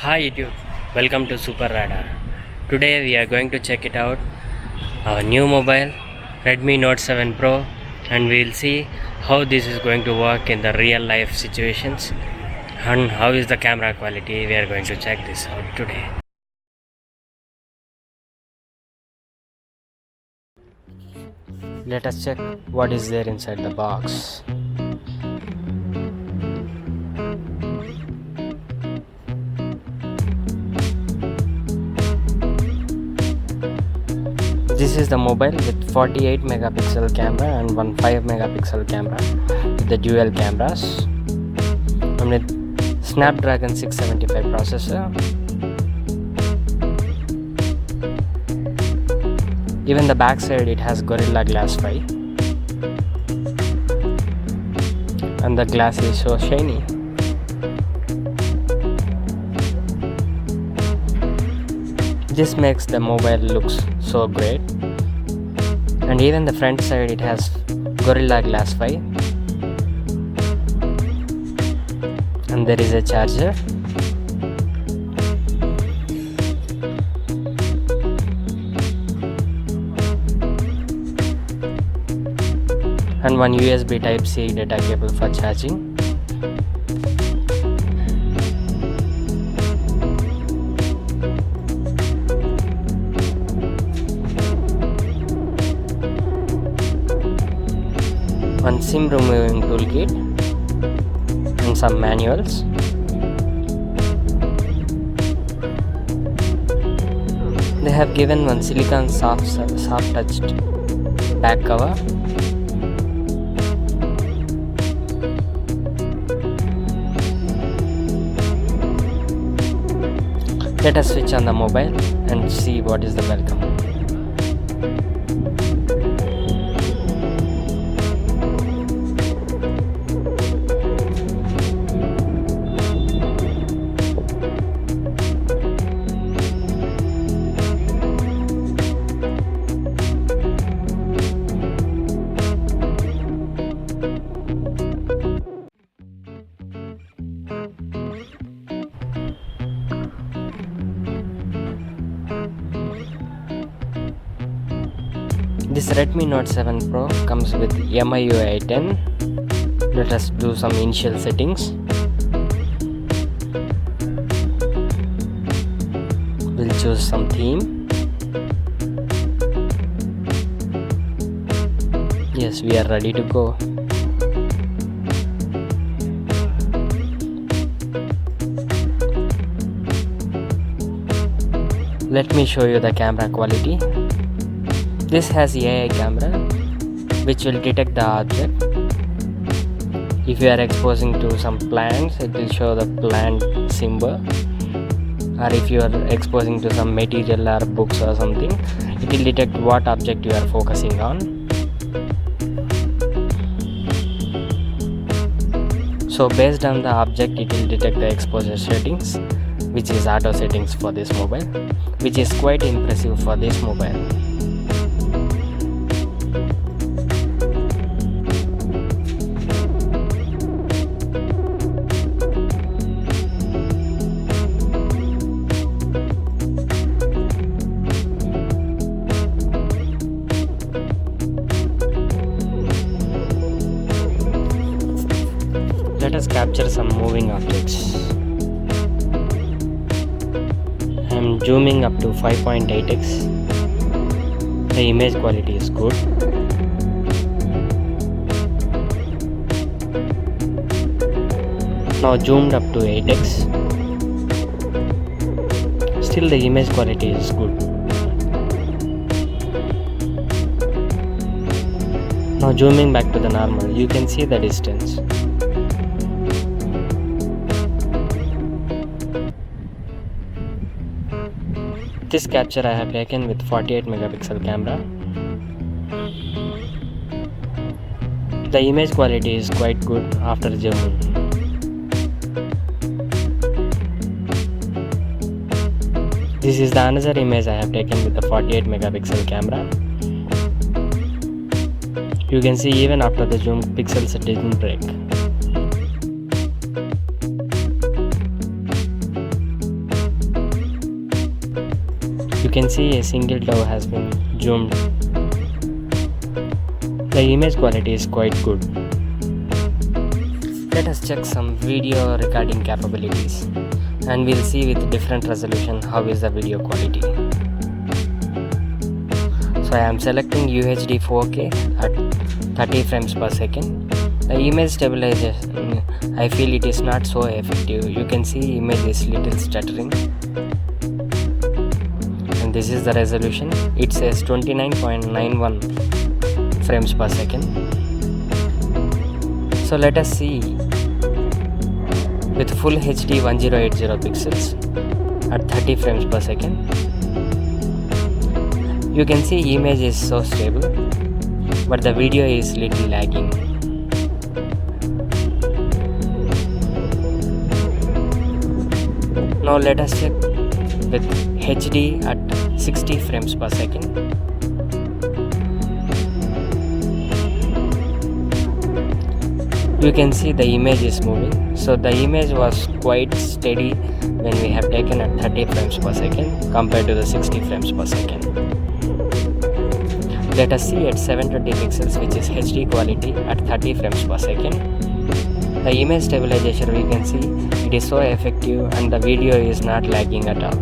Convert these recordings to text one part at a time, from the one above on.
Hi YouTube, welcome to Super Radar. Today we are going to check it out, our new mobile Redmi Note 7 Pro, and we will see how this is going to work in the real life situations and how is the camera quality. We are going to check this out today. Let us check what is there inside the box. This is the mobile with 48 megapixel camera and one 5 megapixel camera with the dual cameras and with Snapdragon 675 processor. Even the back side it has Gorilla Glass 5 and the glass is so shiny. This makes the mobile looks so great, and even the front side it has Gorilla Glass 5 and there is a charger. And one USB Type-C data cable for charging. One SIM removing toolkit and some manuals. They have given one silicone soft touched back cover. Let us switch on the mobile and see what is the welcome. This Redmi Note 7 Pro comes with MIUI 10. Let us do some initial settings. We'll choose some theme. Yes, we are ready to go. Let me show you the camera quality. This has AI camera which will detect the object. If you are exposing to some plants, it will show the plant symbol, or if you are exposing to some material or books or something, it will detect what object you are focusing on. So based on the object it will detect the exposure settings, which is auto settings for this mobile, which is quite impressive for this mobile. Let us capture some moving objects. I am zooming up to 5.8x. The image quality is good. Now zoomed up to 8x. Still the image quality is good. Now zooming back to the normal, you can see the distance. This capture I have taken with 48 megapixel camera. The image quality is quite good after zooming. This is the another image I have taken with the 48 megapixel camera. You can see even after the zoom pixels didn't break. can see a single dove has been zoomed. The image quality is quite good. Let us check some video recording capabilities and we'll see with different resolution how is the video quality. So I am selecting UHD 4K at 30 frames per second. The image stabilization, I feel it is not so effective. You can see image is little stuttering. And this is the resolution. It says 29.91 frames per second. So let us see with full HD 1080 pixels at 30 frames per second. You can see image is so stable, but the video is little lagging. Now let us check with HD at 60 frames per second. You can see the image is moving. So the image was quite steady when we have taken at 30 frames per second compared to the 60 frames per second. Let us see at 720 pixels, which is HD quality at 30 frames per second. The image stabilization, we can see it is so effective and the video is not lagging at all.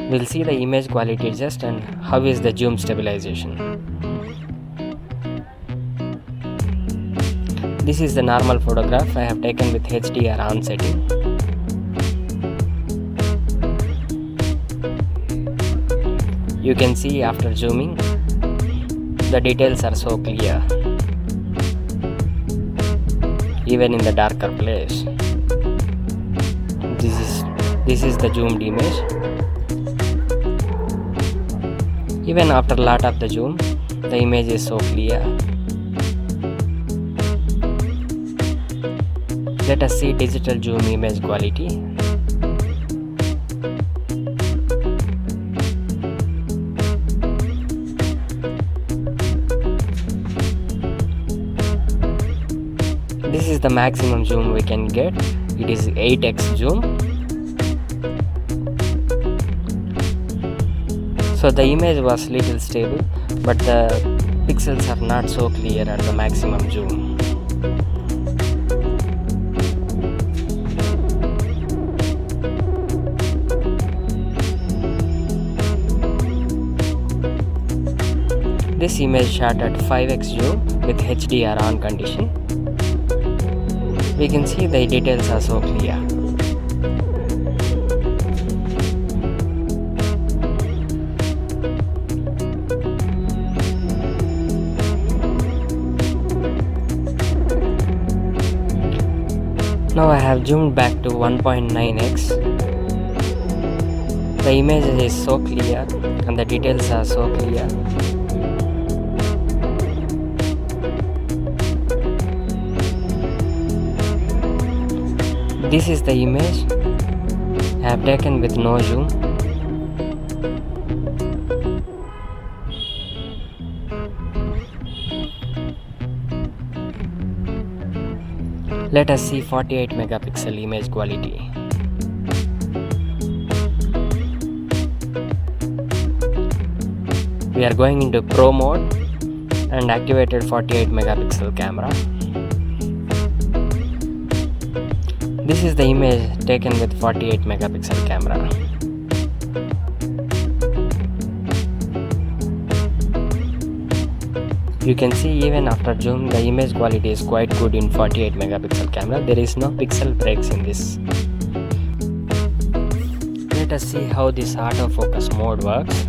We'll see the image quality adjust and how is the zoom stabilization. This is the normal photograph I have taken with HDR on setting. You can see after zooming, the details are so clear, even in the darker place. This is the zoomed image. Even after lot of the zoom, the image is so clear. Let us see digital zoom image quality. This is the maximum zoom we can get. It is 8x zoom. So the image was little stable, but the pixels are not so clear at the maximum zoom. This image shot at 5x zoom with HDR on condition. We can see the details are so clear. Now I have zoomed back to 1.9x. The image is so clear and the details are so clear. This is the image I have taken with no zoom. Let us see 48 megapixel image quality. We are going into Pro mode and activated 48 megapixel camera. This is the image taken with 48 megapixel camera. You can see even after zoom, the image quality is quite good in 48 megapixel camera. There is no pixel breaks in this. Let us see how this autofocus mode works.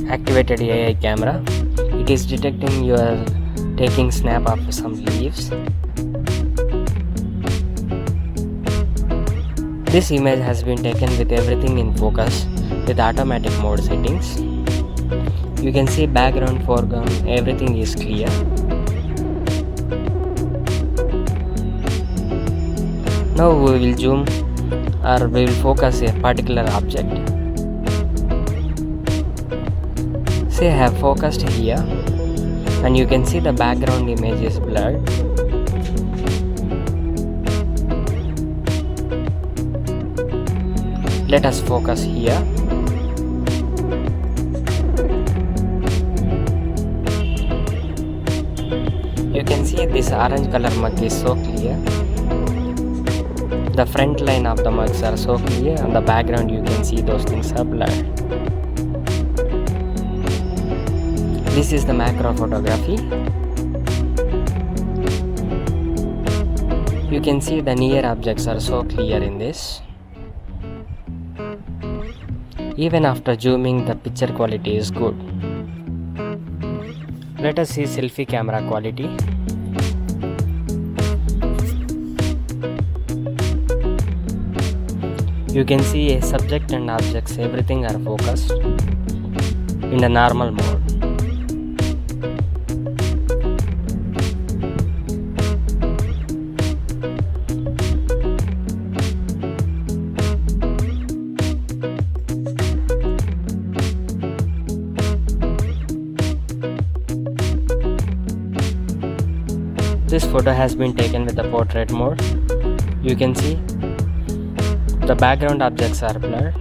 Activated AI camera. It is detecting you are taking snap of some leaves. This image has been taken with everything in focus with automatic mode settings. You can see background, foreground, everything is clear. Now we will zoom or we will focus a particular object. See, I have focused here and you can see the background image is blurred. Let us focus here. You can see this orange color mug is so clear. The front line of the mugs are so clear and the background you can see those things are blurred. This is the macro photography. You can see the near objects are so clear in this. Even after zooming, the picture quality is good. Let us see selfie camera quality. You can see a subject and objects, everything are focused in the normal mode. This photo has been taken with the portrait mode. You can see the background objects are blurred.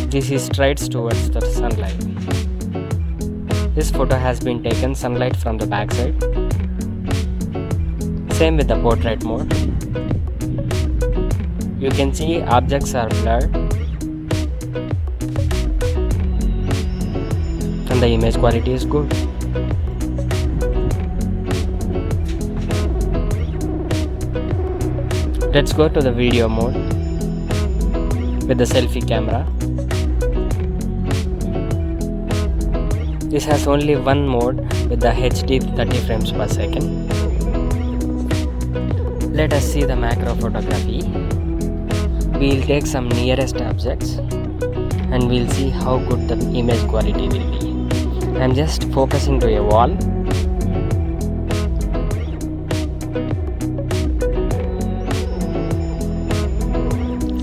This is straight towards the sunlight. This photo has been taken sunlight from the backside. Same with the portrait mode. You can see objects are blurred and the image quality is good. Let's go to the video mode with the selfie camera. This has only one mode with the HD 30 frames per second. Let us see the macro photography. We'll take some nearest objects and we'll see how good the image quality will be. I'm just focusing to a wall.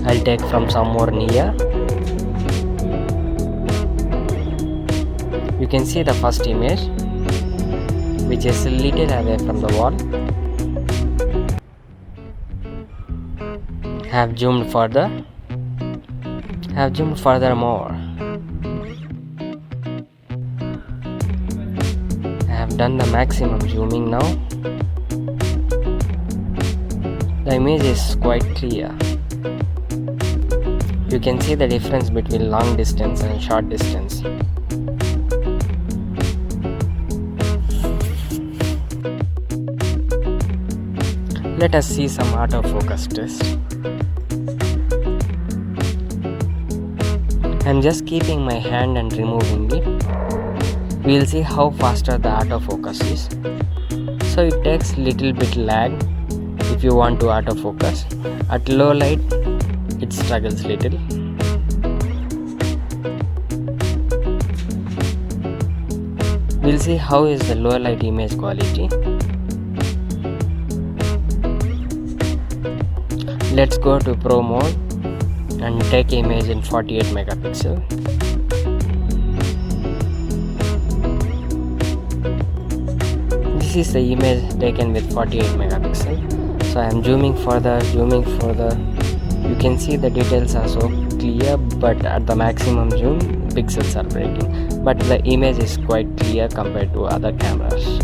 I'll take from somewhere near. You can see the first image, which is a little away from the wall. Have zoomed further. Have zoomed further more. I have done the maximum zooming now. The image is quite clear. You can see the difference between long distance and short distance. Let us see some autofocus test. I'm just keeping my hand and removing it. We'll see how faster the autofocus is. So it takes little bit lag if you want to autofocus. At low light, it struggles little. We'll see how is the low light image quality. Let's go to Pro mode and take image in 48 megapixel. This is the image taken with 48 megapixel. So I am zooming further. You can see the details are so clear, but at the maximum zoom, pixels are breaking. But the image is quite clear compared to other cameras.